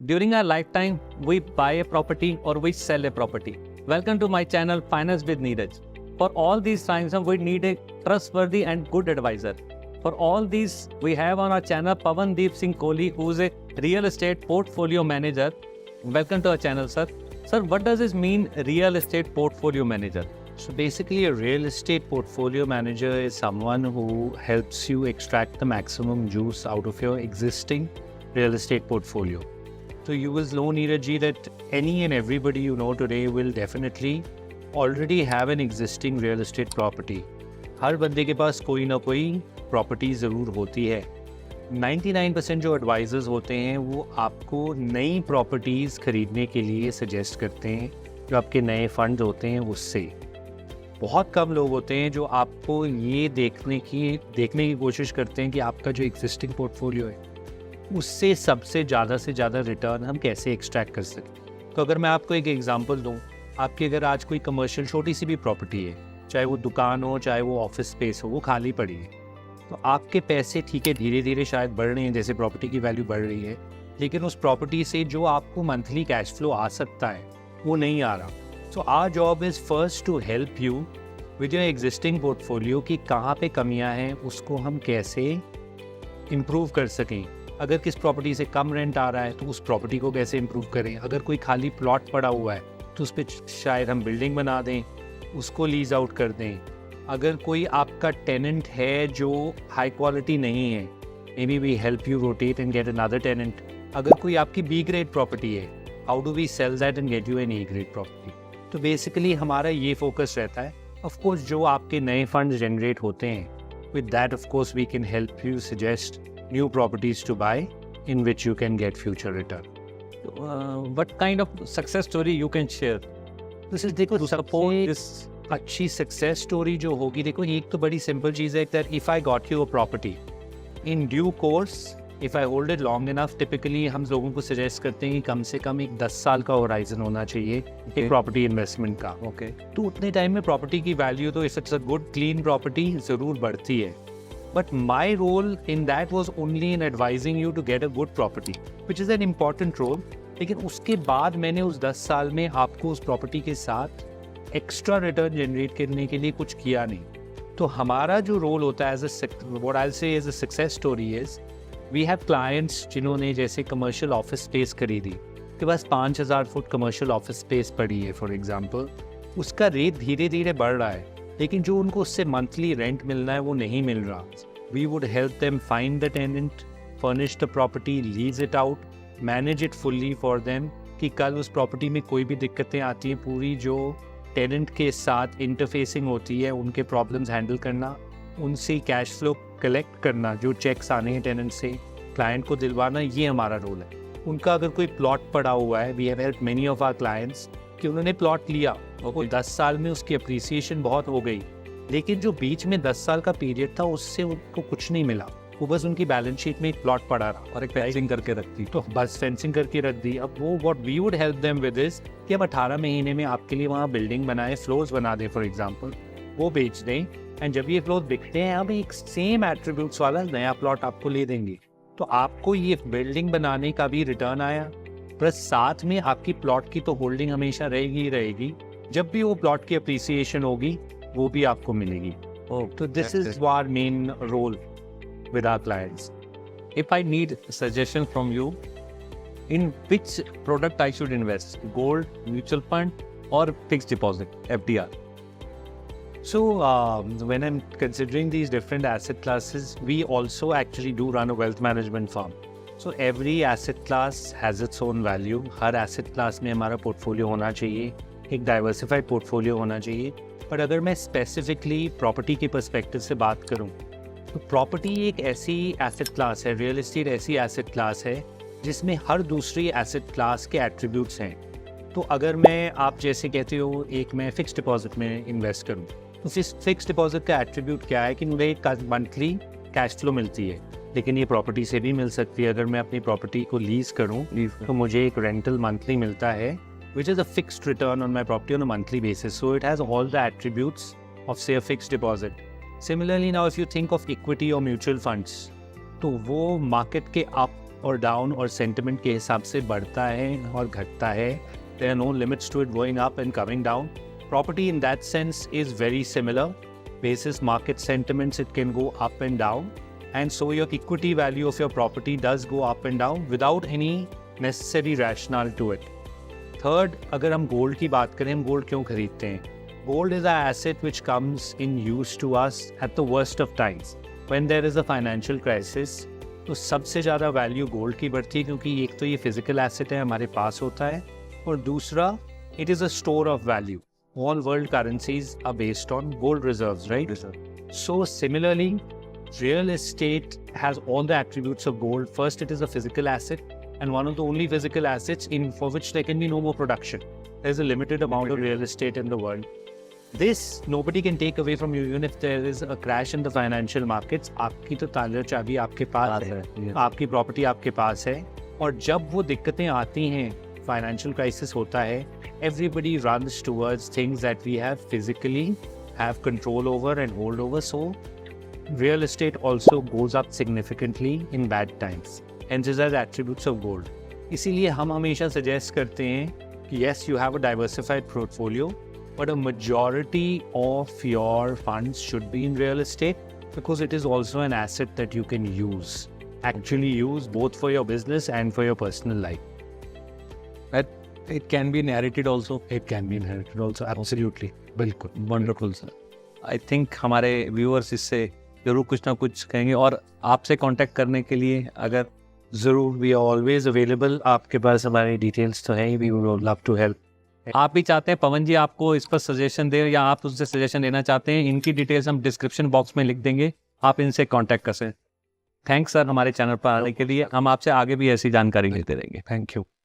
During our lifetime, we buy a property or we sell a property. Welcome to my channel Finance with Neeraj. For all these times, we need a trustworthy and good advisor. For all these, we have on our channel Pawandeep Singh Kohli, who is a real estate portfolio manager. Welcome to our channel, sir. Sir, what does this mean, real estate portfolio manager? So basically, a real estate portfolio manager is someone who helps you extract the maximum juice out of your existing real estate portfolio. So you will know, Neeraj ji, that any and everybody you know today will definitely already have an existing real estate property. हर बंदे के पास कोई ना कोई property ज़रूर होती है. 99% जो advisers होते हैं वो आपको नई प्रॉपर्टीज़ खरीदने के लिए सजेस्ट करते हैं, जो आपके नए फंड होते हैं उससे. बहुत कम लोग होते हैं जो आपको ये देखने की कोशिश करते हैं कि आपका जो एग्जिस्टिंग पोर्टफोलियो है उससे सबसे ज़्यादा से ज़्यादा रिटर्न हम कैसे एक्सट्रैक्ट कर सकें. तो अगर मैं आपको एक एग्जांपल दूं, आपकी अगर आज कोई कमर्शियल छोटी सी भी प्रॉपर्टी है, चाहे वो दुकान हो चाहे वो ऑफिस स्पेस हो, वो खाली पड़ी है, तो आपके पैसे ठीक है धीरे धीरे शायद बढ़ रहे हैं, जैसे प्रॉपर्टी की वैल्यू बढ़ रही है, लेकिन उस प्रॉपर्टी से जो आपको मंथली कैश फ्लो आ सकता है वो नहीं आ रहा. So our job is first to help you with your existing portfolio कि कहाँ पे कमियाँ हैं, उसको हम कैसे इम्प्रूव कर सकें. अगर किस प्रॉपर्टी से कम रेंट आ रहा है तो उस प्रॉपर्टी को कैसे इम्प्रूव करें. अगर कोई खाली प्लॉट पड़ा हुआ है तो उस पर शायद हम बिल्डिंग बना दें, उसको लीज आउट कर दें. अगर कोई आपका टेनेंट है जो हाई क्वालिटी नहीं है, maybe we help you rotate and get another tenant. अगर कोई आपकी बी ग्रेड प्रॉपर्टी है, how do we sell that and get you an A grade property. तो बेसिकली हमारा ये फोकस रहता है. ऑफ कोर्स जो आपके नए फंड जनरेट होते हैं, with that of course we can help you suggest new properties to buy in which you can get future return. What kind of success story you can share? This is, देखो, to support this अच्छी success story जो होगी, देखो एक तो बड़ी simple चीज़ है that if I got you a property in due course, if I hold it long enough, typically हम लोगों को सजेस्ट करते हैं कि कम से कम एक 10 साल का होराइजन होना चाहिए एक प्रॉपर्टी इन्वेस्टमेंट का. ओके, तो उतने टाइम में प्रॉपर्टी की वैल्यू तो if it's a good clean property ज़रूर बढ़ती है. But my role in that was only in advising you to get a good property, which is an important role. लेकिन उसके बाद मैंने उस 10 साल में आपको उस प्रॉपर्टी के साथ एक्स्ट्रा रिटर्न जनरेट करने के लिए कुछ किया नहीं. तो हमारा जो रोल होता है what I'll say as a success story is, we have clients जिन्होंने जैसे कमर्शियल ऑफिस स्पेस खरीदी, के पास 5000 फुट कमर्शियल ऑफिस स्पेस पड़ी है फॉर एग्जाम्पल, उसका रेट धीरे धीरे बढ़ रहा है, लेकिन जो उनको उससे मंथली रेंट मिलना है वो नहीं मिल रहा. We would help them find the tenant, furnish the property, lease it out, manage it fully for them, कि कल उस प्रॉपर्टी में कोई भी दिक्कतें आती हैं, पूरी जो टेनेंट के साथ इंटरफेसिंग होती है उनके प्रॉब्लम्स हैंडल करना, उनसे कैश फ्लो कलेक्ट करना, जो चेक्स आने हैं टेनेंट से क्लाइंट को दिलवाना, ये हमारा रोल है. उनका अगर कोई प्लॉट पड़ा हुआ है, we have help many of our clients कि उन्होंने प्लॉट लिया और 10 साल में उसकी अप्रिसिएशन बहुत हो गई, लेकिन जो बीच में 10 साल का पीरियड था उससे उनको कुछ नहीं मिला, वो बस उनकी बैलेंस शीट में एक प्लॉट पड़ा रहा और एक फेंसिंग करके रख दी. तो बस फेंसिंग करके रख दी. अब वो what we would help them with is कि हम 18 महीने में आपके लिए वहाँ बिल्डिंग बनाए, फ्लोर्स बना दें फॉर एग्जांपल, वो बेच दें, एंड जब ये फ्लोर बिकते हैं हम एक सेम एट्रीब्यूट्स वाला नया प्लॉट आपको ले देंगे. तो आपको ये बिल्डिंग बनाने का भी रिटर्न आया, प्लस साथ में आपकी प्लॉट की तो होल्डिंग हमेशा रहेगी ही रहेगी. जब भी वो प्लॉट की अप्रिसिएशन होगी वो भी आपको मिलेगी. तो this is our main role with our clients. If I need suggestion from you, in which product I should invest, gold, mutual fund or fixed deposit, FDR? So when I'm considering these different asset classes, we also actually do run a wealth management firm. So every asset class has its own value. Her asset class में हमारा portfolio होना चाहिए, एक diversified portfolio होना चाहिए. पर अगर मैं specifically property के perspective से बात करूँ, तो प्रॉपर्टी एक ऐसी एसेट क्लास है, रियल एस्टेट ऐसी एसेट क्लास है जिसमें हर दूसरी एसेट क्लास के एट्रीब्यूट्स हैं. तो अगर मैं, आप जैसे कहते हो, एक मैं फिक्स डिपॉजिट में इन्वेस्ट करूं, तो फिक्स डिपॉजिट का एट्रीब्यूट क्या है कि मुझे एक मंथली कैश फ्लो मिलती है, लेकिन ये प्रॉपर्टी से भी मिल सकती है. अगर मैं अपनी प्रॉपर्टी को लीज करूं तो मुझे एक रेंटल मंथली मिलता है, which is a fixed return on my property on a monthly basis. So it has all the attributes of say a fixed deposit. Similarly, now if you think of equity or mutual funds, तो वो market के up और down और sentiment के हिसाब से बढ़ता है और घटता है. There are no limits to it going up and coming down. Property in that sense is very similar. Basis market sentiments, it can go up and down. And so your equity value of your property does go up and down without any necessary rationale to it. Third, अगर हम gold की बात करें, हम gold क्यों खरीदते हैं? Gold is an asset which comes in use to us at the worst of times. When there is a financial crisis, तो सबसे ज़्यादा वैल्यू गोल्ड की बढ़ती है क्योंकि एक तो ये फिजिकल एसेट है, हमारे पास होता है, और दूसरा it is a store of value. All world currencies are based on gold reserves, right? So similarly, real estate has all the attributes of gold. First, it is a physical asset and one of the only physical assets for which there can be no more production. There's a limited amount of real estate in the world. This nobody can take away from you even if there is a crash in the financial markets. आपकी तो ताला चाबी आपके पास है, आपकी property आपके पास है, और जब वो दिक्कतें आती हैं, फाइनेंशियल क्राइसिस होता है, everybody runs towards things that we have physically have control over and hold over. So real estate also goes up significantly in bad times. And these are the attributes of gold. इसीलिए हम हमेशा suggest करते हैं कि yes, you have a diversified portfolio, but a majority of your funds should be in real estate because it is also an asset that you can actually use both for your business and for your personal life. But it can be inherited also. It can be inherited also, absolutely. बिल्कुल. Wonderful sir. I think हमारे viewers इससे जरूर कुछ ना कुछ कहेंगे, और आपसे कांटेक्ट करने के लिए अगर ज़रूर, we are always available. आपके पास हमारी डिटेल्स तो हैं, we would love to help. आप भी चाहते हैं पवन जी आपको इस पर सजेशन दे, या आप उससे सजेशन लेना चाहते हैं, इनकी डिटेल्स हम डिस्क्रिप्शन बॉक्स में लिख देंगे, आप इनसे कांटेक्ट कर सकते हैं. थैंक्स सर हमारे चैनल पर आने के लिए. हम आपसे आगे भी ऐसी जानकारी लेते रहेंगे. Thank you.